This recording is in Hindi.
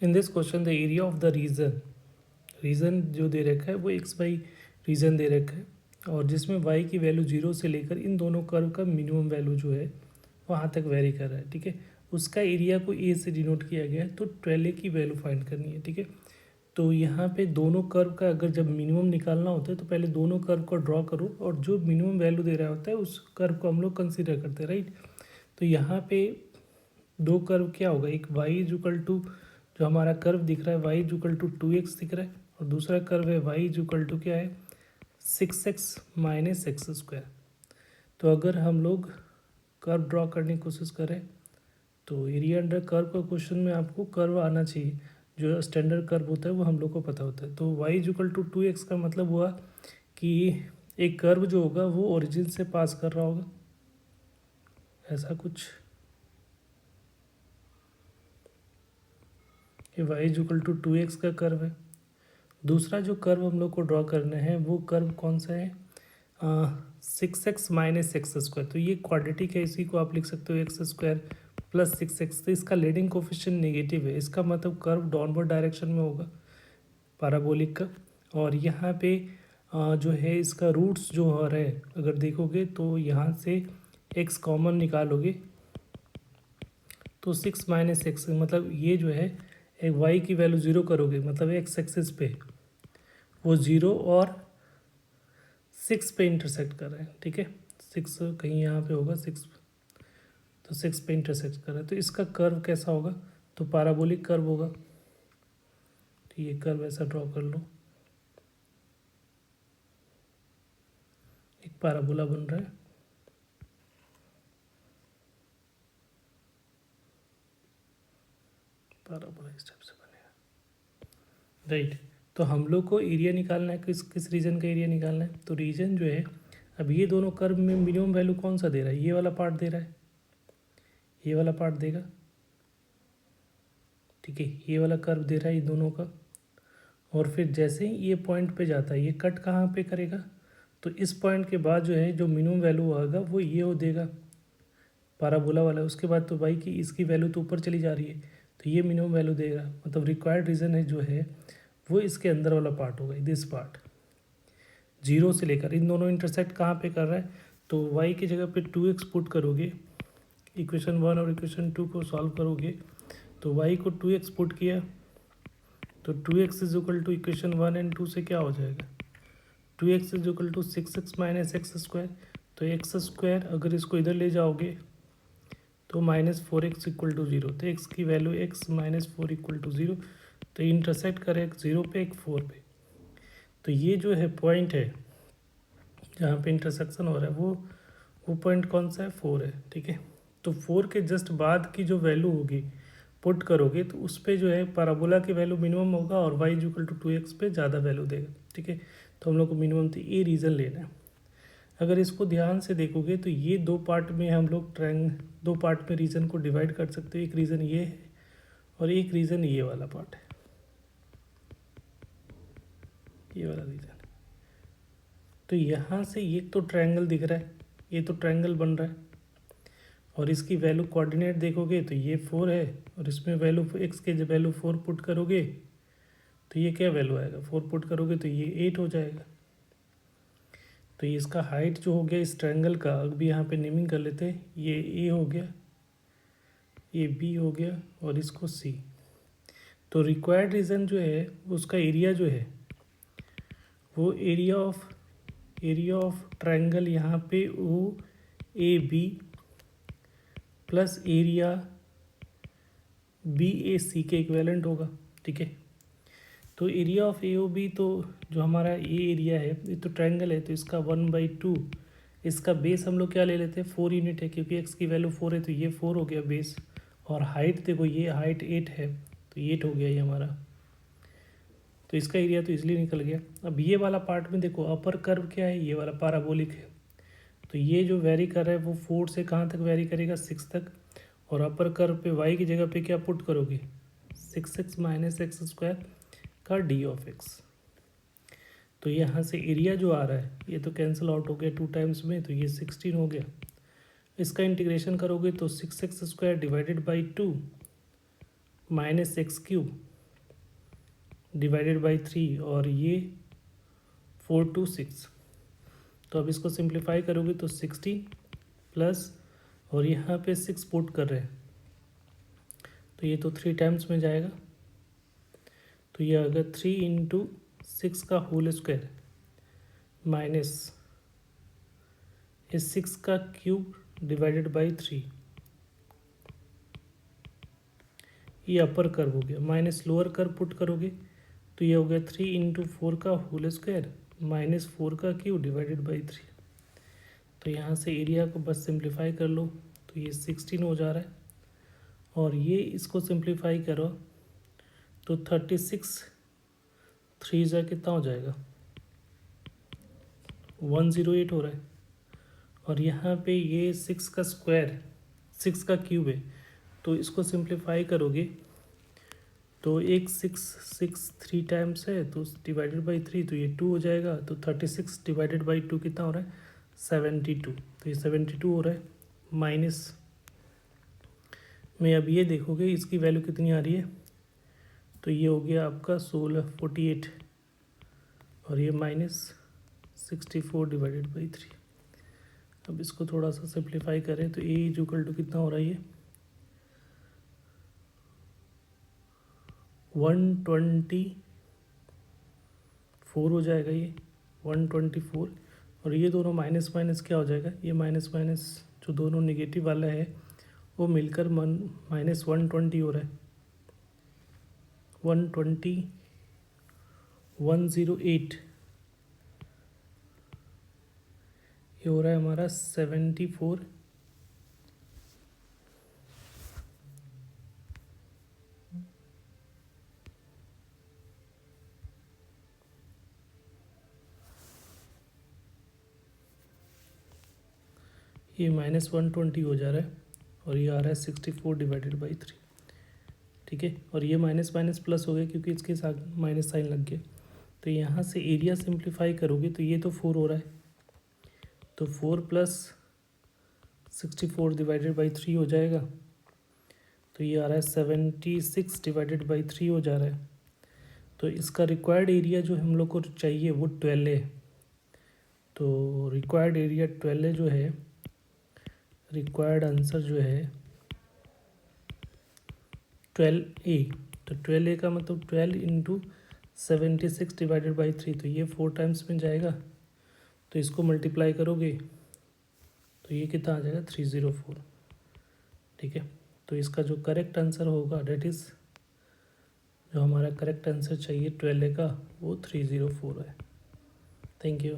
In this question the area of the region जो दे रखा है वो एक्स वाई रीजन दे रखा है, और जिसमें वाई की वैल्यू 0 से लेकर इन दोनों कर्व का मिनिमम वैल्यू जो है वहाँ तक वेरी कर रहा है। ठीक है, उसका एरिया को ए से डिनोट किया गया है, तो 12a की वैल्यू फाइंड करनी है। ठीक है, तो यहाँ पे दोनों कर्व का अगर जब मिनिमम निकालना होता है तो पहले दोनों कर्व को ड्रॉ करो, और जो मिनिमम वैल्यू दे रहा होता है उस कर्व को हम लोग कंसिडर करते हैं, राइट। तो यहाँ पे दो कर्व क्या होगा, एक y इजुकल टू जो हमारा कर्व दिख रहा है y इजुकल टू 2x दिख रहा है, और दूसरा कर्व है y इजुकल टू क्या है 6x माइनस एक्स स्क्वायर। तो अगर हम लोग कर्व ड्रॉ करने की कोशिश करें तो एरिया अंडर कर्व का क्वेश्चन में आपको कर्व आना चाहिए, जो स्टैंडर्ड कर्व होता है वो हम लोग को पता होता है। तो y इजुकल टू 2x का मतलब हुआ कि एक कर्व जो होगा वो ओरिजिन से पास कर रहा होगा, ऐसा कुछ। ये y इजुकल टू 2x का कर्व है। दूसरा जो कर्व हम लोग को ड्रॉ करना है वो कर्व कौन सा है, 6x माइनस एक्स स्क्वायर। तो ये क्वाड्रेटिक है, इसी को आप लिख सकते हो एक्स स्क्वायर प्लस 6x। तो इसका लीडिंग कोफिशिएंट नेगेटिव है, इसका मतलब कर्व डाउनवर्ड डायरेक्शन में होगा पैराबोलिक का। और यहाँ पे जो है इसका रूट्स जो हो रहे हैं अगर देखोगे तो यहाँ से x कॉमन निकालोगे तो 6 माइनस एक्स, मतलब ये जो है एक y की वैल्यू 0 करोगे, मतलब एक्स एक्सिस पे वो 0 और 6 पे इंटरसेक्ट कर रहे हैं। ठीक है, 6 कहीं यहाँ पे होगा 6, तो 6 पे इंटरसेक्ट कर रहा है, तो इसका कर्व कैसा होगा, तो पैराबोलिक कर्व होगा। तो ये कर्व ऐसा ड्रॉ कर लो, एक पैराबोला बन रहा है। पैराबोला इस टाइप से बनेगा, राइट। तो हम लोग को एरिया निकालना है, किस किस रीजन का एरिया निकालना है। तो रीजन जो है, अब ये दोनों कर्व में मिनिमम वैल्यू कौन सा दे रहा है, ये वाला पार्ट दे रहा है, ये वाला पार्ट देगा। ठीक है, ये वाला कर्व दे रहा है ये दोनों का, और फिर जैसे ही ये पॉइंट पे जाता है ये कट कहाँ पे करेगा, तो इस पॉइंट के बाद जो है जो मिनिमम वैल्यू आएगा वो ये हो देगा पैराबोला वाला। उसके बाद तो भाई की इसकी वैल्यू तो ऊपर चली जा रही है, तो ये मिनिमम वैल्यू देगा, मतलब रिक्वायर्ड रीजन है जो है वो इसके अंदर वाला पार्ट होगा, दिस पार्ट। 0 से लेकर इन दोनों इंटरसेक्ट कहाँ पे कर रहा है, तो y की जगह पे 2x पुट करोगे, इक्वेशन 1 और इक्वेशन 2 को सॉल्व करोगे, तो y को 2x पुट किया तो 2x is equal to equation 1 and 2 से क्या हो जाएगा, 2x is equal to 6x minus x square. तो एक्स स्क्वायर अगर इसको इधर ले जाओगे तो माइनस 4x इक्वल टू 0, तो x की value x minus 4 equal to 0। तो इंटरसेक्ट करे एक 0 पे एक 4 पे, तो ये जो है पॉइंट है जहाँ पे इंटरसेक्शन हो रहा है वो पॉइंट कौन सा है, 4 है। ठीक है, तो 4 के जस्ट बाद की जो वैल्यू होगी पुट करोगे तो उस पर जो है पैराबोला की वैल्यू मिनिमम होगा, और y इक्वल टू 2x पे ज़्यादा वैल्यू देगा। ठीक है, तो हम लोग को मिनिमम तो ये रीज़न लेना है। अगर इसको ध्यान से देखोगे तो ये दो पार्ट में हम लोग दो पार्ट में रीजन को डिवाइड कर सकते हो। एक रीज़न ये है और एक रीज़न ये वाला पार्ट है, ये वाला रीज़न। तो यहाँ से ये तो ट्रायंगल दिख रहा है, ये तो ट्रायंगल बन रहा है, और इसकी वैल्यू कोऑर्डिनेट देखोगे तो ये 4 है, और इसमें वैल्यू x के वैल्यू 4 पुट करोगे तो ये क्या वैल्यू आएगा, 4 पुट करोगे तो ये 8 हो जाएगा। तो ये इसका हाइट जो हो गया इस ट्रायंगल का, अभी यहाँ पे नेमिंग कर लेते हैं, ये a हो गया, ये b हो गया, और इसको c। तो रिक्वायर्ड रीजन जो है उसका एरिया जो है वो एरिया ऑफ ट्रायंगल यहाँ पे O A B plus area B A C के इक्वेलेंट होगा। ठीक है, तो area of A O B, तो जो हमारा ये एरिया है ये तो ट्रायंगल है, तो इसका 1/2, इसका बेस हम लोग क्या ले लेते हैं 4 यूनिट है, क्योंकि एक्स की वैल्यू 4 है तो ये 4 हो गया बेस। और हाइट देखो ये हाइट 8 है तो 8 हो गया ये हमारा, तो इसका एरिया तो इजली निकल गया। अब ये वाला पार्ट में देखो अपर कर्व क्या है, ये वाला पैराबोलिक है, तो ये जो वेरी कर रहा है वो 4 से कहाँ तक वेरी करेगा 6 तक, और अपर कर्व पे y की जगह पे क्या पुट करोगे 6x माइनस एक्स स्क्वायर का डी ऑफ एक्स। तो यहाँ से एरिया जो आ रहा है ये तो कैंसिल आउट हो गया 2 टाइम्स में, तो ये 16 हो गया। इसका इंटीग्रेशन करोगे तो 6x square divided by 2 minus x cube, divided by 3 और ये 426। तो अब इसको सिंप्लीफाई करोगे तो 60 प्लस और यहाँ पे 6 पुट कर रहे हैं तो ये तो 3 टाइम्स में जाएगा। तो ये अगर 3 इंटू 6 का होल स्क्वायर माइनस इस 6 का क्यूब डिवाइडेड बाई 3, ये अपर कर्व हो गया, माइनस लोअर कर्व पुट करोगे तो ये हो गया 3 इंटू 4 का होल स्क्वायर माइनस 4 का क्यूब डिवाइडेड बाई 3। तो यहाँ से एरिया को बस सिंप्लीफाई कर लो तो ये 16 हो जा रहा है और ये इसको सिंप्लीफाई करो तो 36 3 जा कितना हो जाएगा 108 हो रहा है। और यहाँ पे ये 6 का स्क्वायर 6 का क्यूब है तो इसको सिंप्लीफाई करोगे तो एक 6 3 टाइम्स है तो डिवाइडेड बाई 3 तो ये 2 हो जाएगा। तो 36 डिवाइडेड बाई 2 कितना हो रहा है 72। तो ये 72 हो रहा है। माइनस में अब ये देखोगे इसकी वैल्यू कितनी आ रही है तो ये हो गया आपका 1648 और ये माइनस 64 डिवाइडेड बाई 3। अब इसको थोड़ा सा सिंप्लीफाई करें तो ए इज इक्वल टू कितना हो रहा है ये 124 हो जाएगा, ये 124 और ये दोनों माइनस माइनस क्या हो जाएगा, ये माइनस माइनस जो दोनों नेगेटिव वाला है वो मिलकर माइनस 120 हो रहा है 120 108। ये हो रहा है हमारा 74 ये माइनस 120 हो जा रहा है और ये आ रहा है 64 डिवाइडेड बाई 3। ठीक है, और ये माइनस माइनस प्लस हो गया क्योंकि इसके साथ माइनस साइन लग गया। तो यहाँ से एरिया सिंप्लीफाई करोगे तो ये तो 4 हो रहा है तो 4 प्लस 64 डिवाइडेड बाई 3 हो जाएगा। तो ये आ रहा है 76 डिवाइडेड बाई 3 हो जा रहा है। तो इसका रिक्वायर्ड एरिया जो हम लोग को चाहिए वो 12 है। तो रिक्वायर्ड एरिया 12 जो है, रिक्वायर्ड आंसर जो है 12A। तो 12A का मतलब 12 इंटू 76 डिवाइडेड बाई 3 तो ये 4 टाइम्स में जाएगा। तो इसको मल्टीप्लाई करोगे तो ये कितना आ जाएगा 304। ठीक है, तो इसका जो करेक्ट आंसर होगा डेट इज़ जो हमारा करेक्ट आंसर चाहिए 12A का वो 304 है। Thank you.